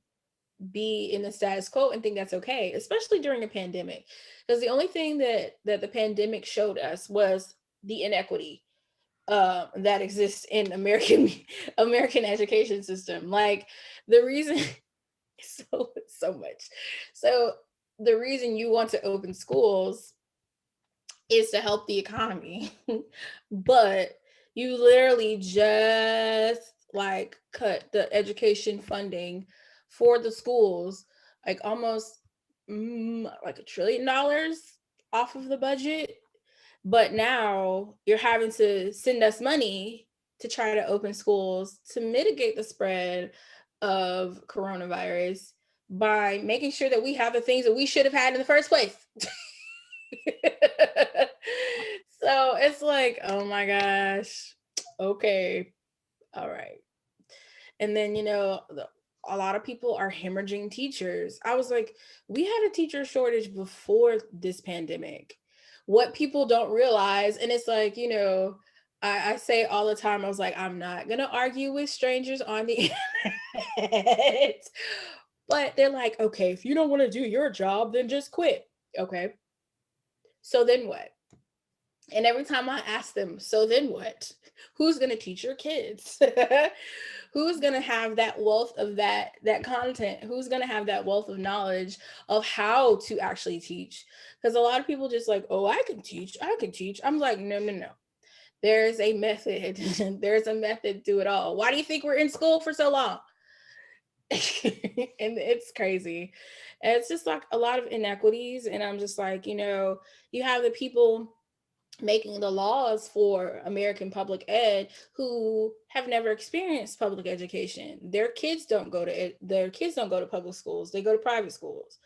be in the status quo and think that's okay, especially during a pandemic. Because the only thing that the pandemic showed us was the inequity that exists in American education system. Like the reason, so much. So the reason you want to open schools is to help the economy, but you literally just like cut the education funding for the schools, like almost like $1 trillion off of the budget. But now you're having to send us money to try to open schools to mitigate the spread of coronavirus by making sure that we have the things that we should have had in the first place. So it's like, oh my gosh, okay, all right. And then, a lot of people are hemorrhaging teachers. I was like, we had a teacher shortage before this pandemic. what people don't realize, and it's like, I say all the time, I was like, I'm not gonna argue with strangers on the internet. But they're like, okay, if you don't want to do your job, then just quit. Okay. So then what? And every time I ask them, so then what? Who's going to teach your kids? Who's going to have that wealth of that content? Who's going to have that wealth of knowledge of how to actually teach? Because a lot of people just like, oh, I can teach. I can teach. I'm like, no, no, no. There's a method. There's a method to it all. Why do you think we're in school for so long? And it's crazy. And it's just like a lot of inequities. And I'm just like, you have the people making the laws for American public ed who have never experienced public education. Their kids don't go to public schools. They go to private schools.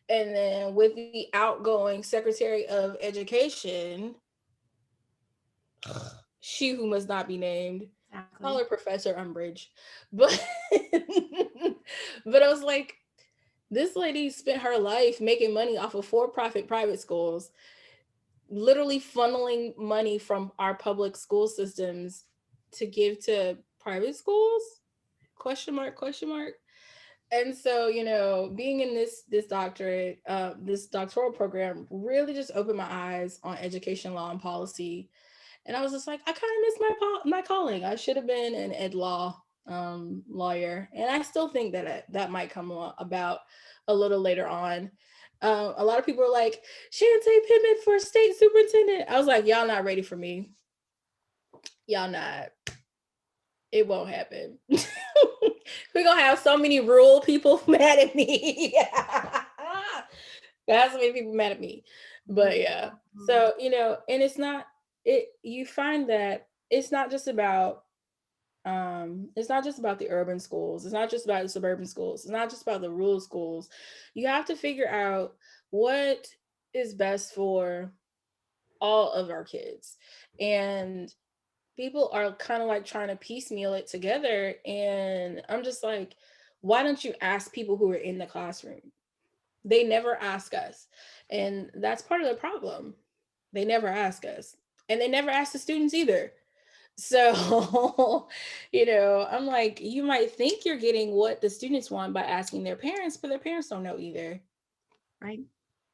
And then with the outgoing Secretary of Education, she who must not be named, call her Professor Umbridge. But but I was like, this lady spent her life making money off of for-profit private schools, literally funneling money from our public school systems to give to private schools, question mark, question mark. And so, being in this doctorate, this doctoral program really just opened my eyes on education law and policy. And I was just like, I kind of miss my calling. I should have been an ed law lawyer, and I still think that might come about a little later on. A lot of people are like, Chantae Pittman for state superintendent. I was like, y'all not ready for me. Y'all not. It won't happen. We're gonna have so many rural people mad at me. Got so many people mad at me. But yeah. So, and you find that it's not just about the urban schools, it's not just about the suburban schools, it's not just about the rural schools. You have to figure out what is best for all of our kids. And people are kind of like trying to piecemeal it together. And I'm just like, why don't you ask people who are in the classroom? They never ask us. And that's part of the problem. They never ask us. And they never ask the students either. So, I'm like, you might think you're getting what the students want by asking their parents, but their parents don't know either. Right.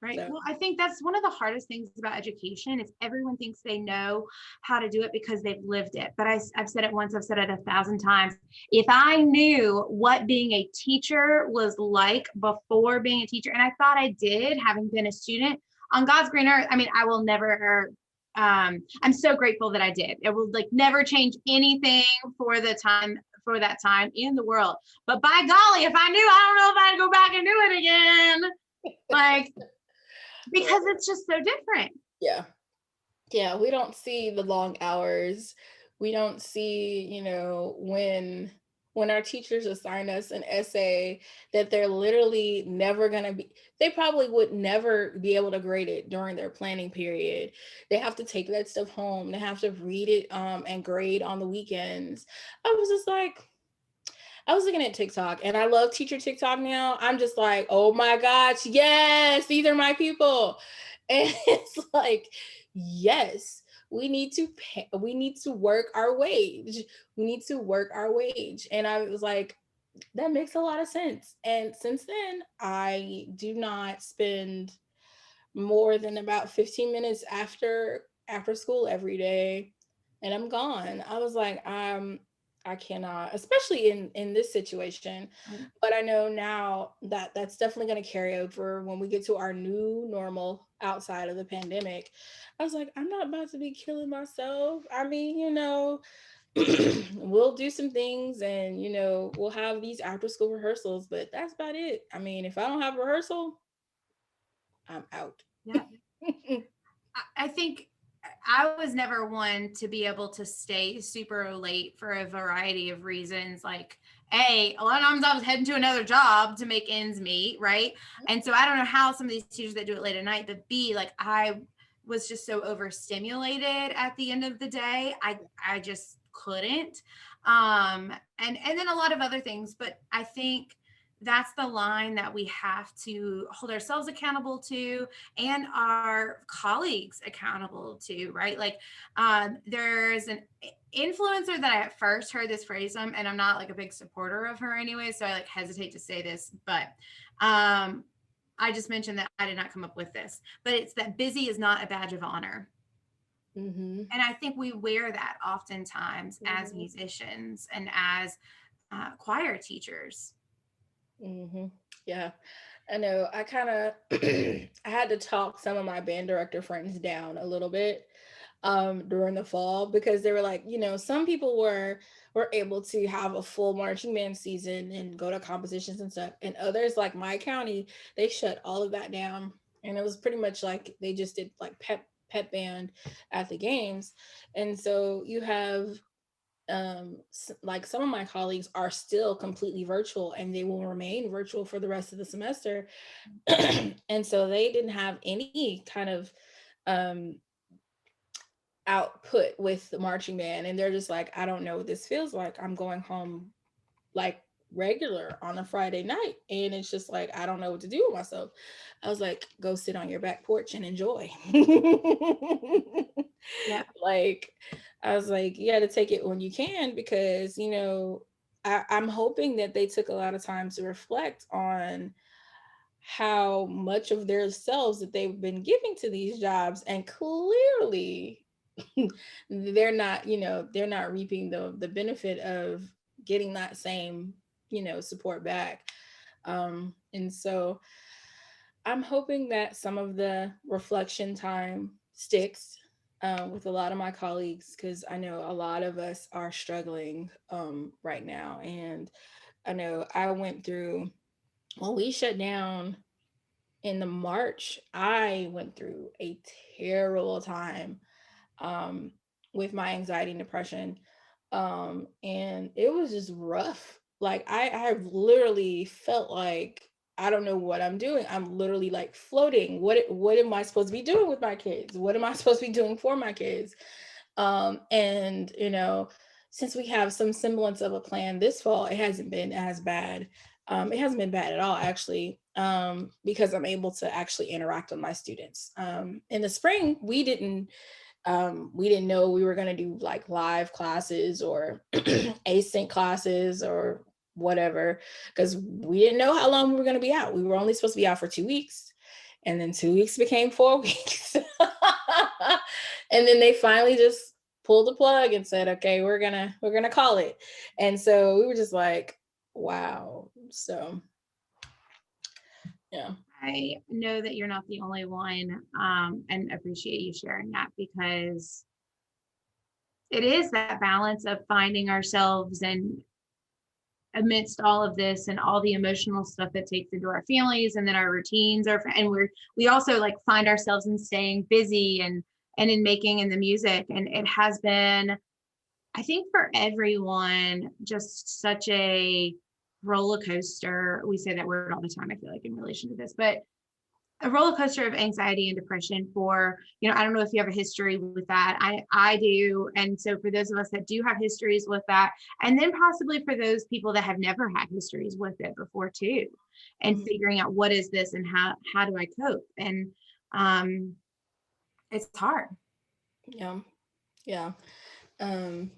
Right. So. Well, I think that's one of the hardest things about education is everyone thinks they know how to do it because they've lived it. But I've said it once, I've said it 1,000 times. If I knew what being a teacher was like before being a teacher, and I thought I did, having been a student on God's green earth, I mean, I will never, I'm so grateful that I did. It will like never change anything for that time in the world. But by golly, if I knew, I don't know if I'd go back and do it again. Like, because it's just so different. Yeah, we don't see the long hours. We don't see, when our teachers assign us an essay that they're literally never going to be, they probably would never be able to grade it during their planning period. They have to take that stuff home. They have to read it and grade on the weekends. I was just like, I was looking at TikTok, and I love teacher TikTok now. I'm just like, oh my gosh, yes, these are my people. And it's like, yes, we need to pay, we need to work our wage. We need to work our wage. And I was like, that makes a lot of sense. And since then, I do not spend more than about 15 minutes after school every day, and I'm gone. I was like, I cannot, especially in this situation. But I know now that that's definitely going to carry over when we get to our new normal outside of the pandemic. I was like, I'm not about to be killing myself. I mean, we'll do some things, and we'll have these after school rehearsals, but that's about it. I mean, if I don't have rehearsal, I'm out. Yeah. I think I was never one to be able to stay super late for a variety of reasons. Like, A, a lot of times I was heading to another job to make ends meet, right? And so I don't know how some of these teachers that do it late at night, but B, like I was just so overstimulated at the end of the day. I just couldn't. And then a lot of other things. But I think that's the line that we have to hold ourselves accountable to and our colleagues accountable to, right? Like, there's an influencer that I at first heard this phrase from, and I'm not like a big supporter of her anyway, so I like hesitate to say this, but I just mentioned that I did not come up with this, but it's that busy is not a badge of honor. Mm-hmm. And I think we wear that oftentimes as Mm-hmm. musicians and as choir teachers. Mm-hmm. Yeah. I know. I kind of I had to talk some of my band director friends down a little bit during the fall, because they were like, some people were able to have a full marching band season and go to competitions and stuff, and others, like my county, they shut all of that down, and it was pretty much like they just did like pep band at the games. And so you have like some of my colleagues are still completely virtual, and they will remain virtual for the rest of the semester. And so they didn't have any kind of um output with the marching band, and they're just like, I don't know what this feels like. I'm going home like regular on a Friday night, and it's just like, I don't know what to do with myself. I was like, go sit on your back porch and enjoy. Yeah. Like, I was like, you got to take it when you can, because I'm hoping that they took a lot of time to reflect on how much of their selves that they've been giving to these jobs, and clearly they're not reaping the benefit of getting that same support back. And so I'm hoping that some of the reflection time sticks with a lot of my colleagues, because I know a lot of us are struggling right now. And I know I went through, when we shut down in the March, I went through a terrible time um, with my anxiety and depression. And it was just rough. Like I literally felt like I don't know what I'm doing. I'm literally like floating. What am I supposed to be doing with my kids? What am I supposed to be doing for my kids? And since we have some semblance of a plan this fall, it hasn't been as bad. It hasn't been bad at all, actually, because I'm able to actually interact with my students. In the spring, we didn't know we were going to do like live classes or async classes or whatever, because we didn't know how long we were going to be out. We were only supposed to be out for 2 weeks, and then 2 weeks became 4 weeks. And then they finally just pulled the plug and said, okay, we're gonna call it. And so we were just like, wow. So yeah. I know that you're not the only one, and appreciate you sharing that, because it is that balance of finding ourselves and amidst all of this and all the emotional stuff that takes into our families and then our routines are, and we also like find ourselves in staying busy and in making in the music. And it has been, I think, for everyone, just such a roller coaster. We say that word all the time, I feel like, in relation to this, but a roller coaster of anxiety and depression for, I don't know if you have a history with that. I do. And so for those of us that do have histories with that, and then possibly for those people that have never had histories with it before too, and Mhm. figuring out what is this and how do I cope? And um it's hard. Yeah. Yeah. Um,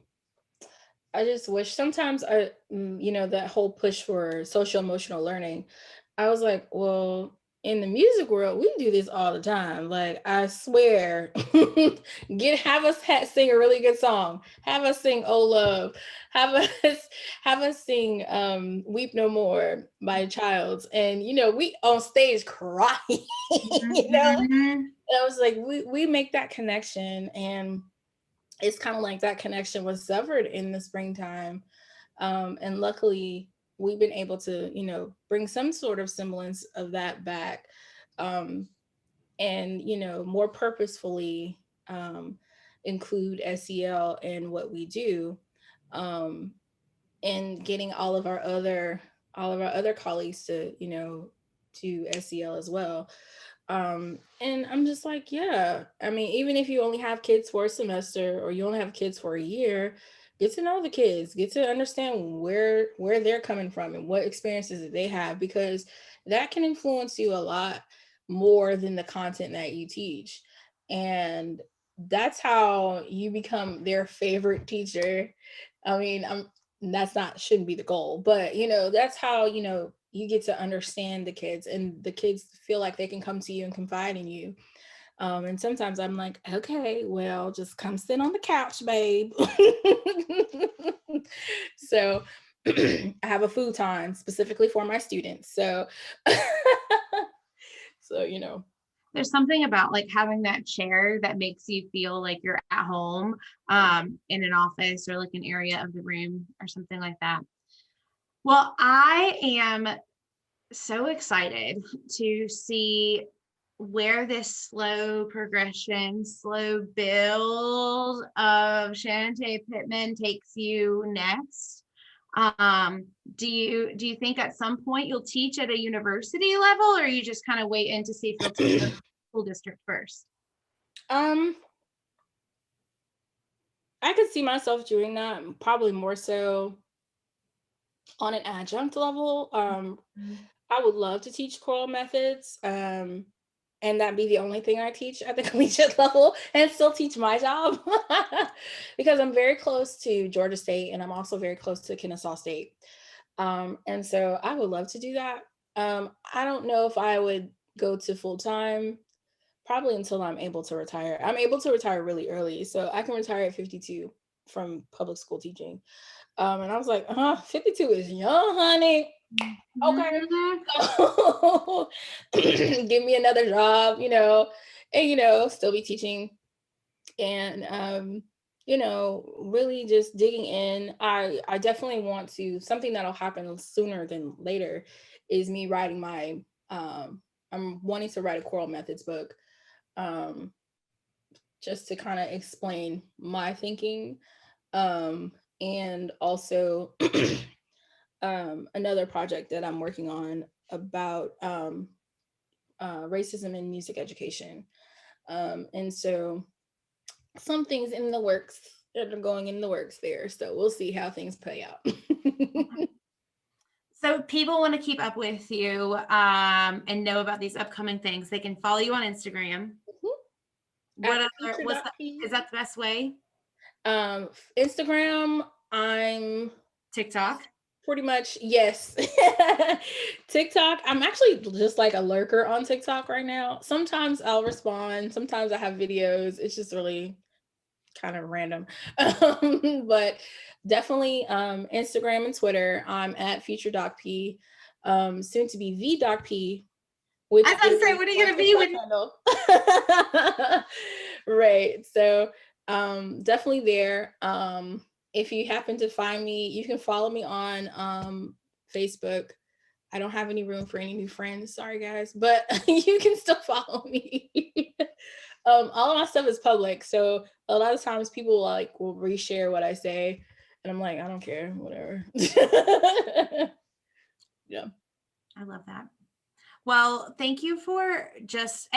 I just wish sometimes that whole push for social emotional learning, I was like, well, in the music world, we do this all the time. Like, I swear, have us sing a really good song, have us sing "Oh Love," have us have us sing "Weep No More" by Childs, and we on stage crying. Mhm. And I was like, we make that connection, and it's kind of like that connection was severed in the springtime. And luckily, we've been able to, bring some sort of semblance of that back, um, and, more purposefully include SEL in what we do, um, and getting all of our other colleagues to, to SEL as well. And I'm just like, yeah, I mean, even if you only have kids for a semester or you only have kids for a year, get to know the kids, get to understand where they're coming from and what experiences that they have, because that can influence you a lot more than the content that you teach. And that's how you become their favorite teacher. I mean, that's not shouldn't be the goal, but that's how you get to understand the kids, and the kids feel like they can come to you and confide in you. And sometimes I'm like, okay, well, just come sit on the couch, babe. So I have a futon specifically for my students. So, so. There's something about like having that chair that makes you feel like you're at home in an office or like an area of the room or something like that. Well, I am so excited to see where this slow progression, slow build of Chantae Pittman takes you next. Do you think at some point you'll teach at a university level, or you just kind of wait in to see if you'll teach at the school district first? um, I could see myself doing that, probably more so on an adjunct level. I would love to teach choral methods, and that be the only thing I teach at the collegiate level, and still teach my job, because I'm very close to Georgia State, and I'm also very close to Kennesaw State. And so I would love to do that. I don't know if I would go to full time, probably until I'm able to retire. I'm able to retire really early, so I can retire at 52 from public school teaching. And I was like, 52 is young, honey. Okay. Mhm. So give me another job, and still be teaching, and really just digging in. I definitely want to, something that'll happen sooner than later is me writing my I'm wanting to write a choral methods book, um just to kind of explain my thinking, and also another project that I'm working on about racism in music education. And so some things in the works that are going in the works there. So we'll see how things play out. So people want to keep up with you and know about these upcoming things. They can follow you on Instagram. At What other, is teacher.p. that the best way? Instagram, I'm TikTok? pretty much, yes. TikTok, I'm actually just like a lurker on TikTok right now. Sometimes I'll respond, sometimes I have videos. It's just really kind of random. But definitely Instagram and Twitter. I'm at future.p, soon to be v.p, I which was about to say, is what are you my going to be TikTok with? handle. Right. So definitely there. If you happen to find me, you can follow me on Facebook. I don't have any room for any new friends. Sorry guys, but you can still follow me. All of my stuff is public, so a lot of times people will reshare what I say, and I'm like, I don't care, whatever. Yeah. I love that. Well, thank you for just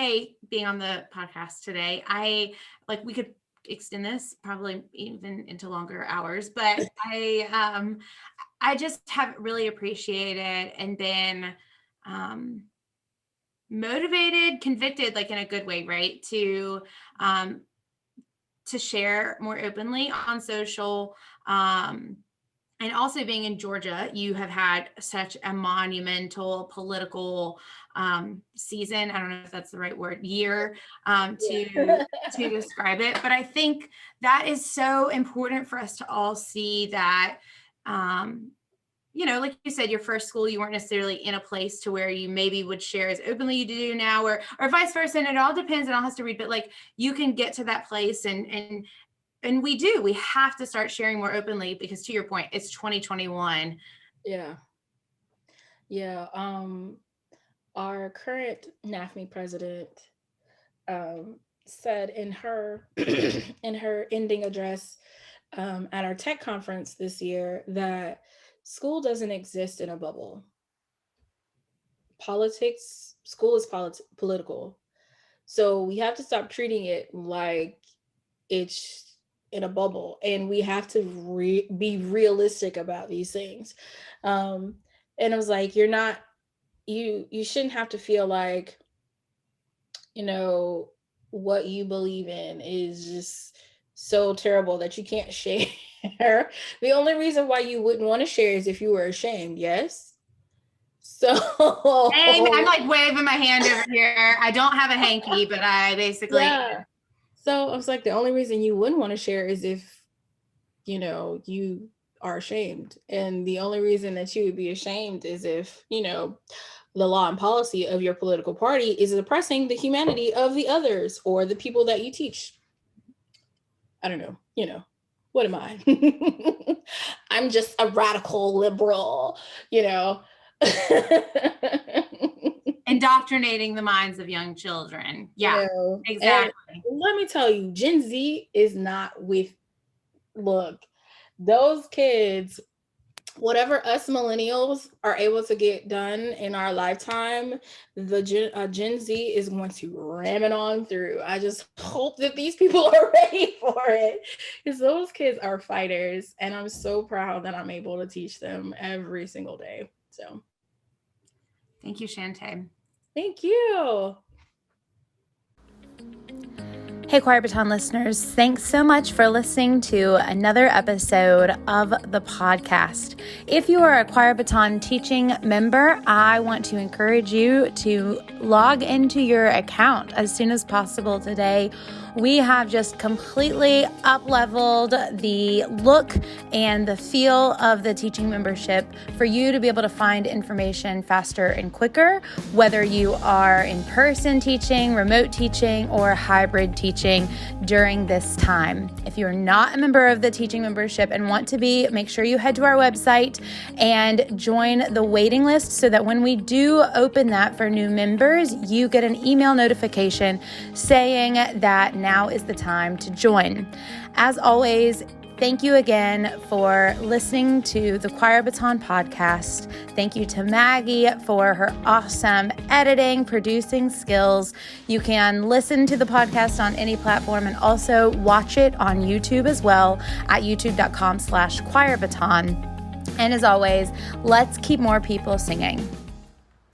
being on the podcast today. We could extend this probably even into longer hours, but I just have really appreciated and been motivated, convicted, like in a good way, right? To share more openly on social. And also being in Georgia, you have had such a monumental political season. I don't know if that's the right word, year, to Yeah. describe it. But I think that is so important for us to all see that, like you said, your first school, you weren't necessarily in a place to where you maybe would share as openly you do now, or vice versa. And it all depends, and all has to read, but like you can get to that place, and we have to start sharing more openly, because to your point, it's 2021. Yeah. Yeah. Our current NAFME president said in her in her ending address at our tech conference this year that school doesn't exist in a bubble. School is political. So we have to stop treating it like it's in a bubble, and we have to be realistic about these things. And I was like, you shouldn't have to feel like, what you believe in is just so terrible that you can't share. The only reason why you wouldn't want to share is if you were ashamed. Yes. So I'm like waving my hand over here. I don't have a hanky, but I basically. Yeah. So I was like, the only reason you wouldn't want to share is if, you are ashamed. And the only reason that you would be ashamed is if, the law and policy of your political party is oppressing the humanity of the others or the people that you teach. I don't know, what am I? I'm just a radical liberal, Indoctrinating the minds of young children. Yeah, exactly. And let me tell you, Gen Z is not look, those kids, whatever us millennials are able to get done in our lifetime, the Gen Z is going to ram it on through. I just hope that these people are ready for it, because those kids are fighters, and I'm so proud that I'm able to teach them every single day. So thank you, Chantae. Thank you. Hey, Choir Baton listeners, thanks so much for listening to another episode of the podcast. If you are a Choir Baton teaching member, I want to encourage you to log into your account as soon as possible today. We have just completely up-leveled the look and the feel of the teaching membership for you to be able to find information faster and quicker, whether you are in person teaching, remote teaching, or hybrid teaching during this time. If you're not a member of the teaching membership and want to be, make sure you head to our website and join the waiting list so that when we do open that for new members, you get an email notification saying that now is the time to join. As always, thank you again for listening to the Choir Baton podcast. Thank you to Maggie for her awesome editing, producing skills. You can listen to the podcast on any platform and also watch it on YouTube as well at youtube.com/choirbaton. And as always, let's keep more people singing.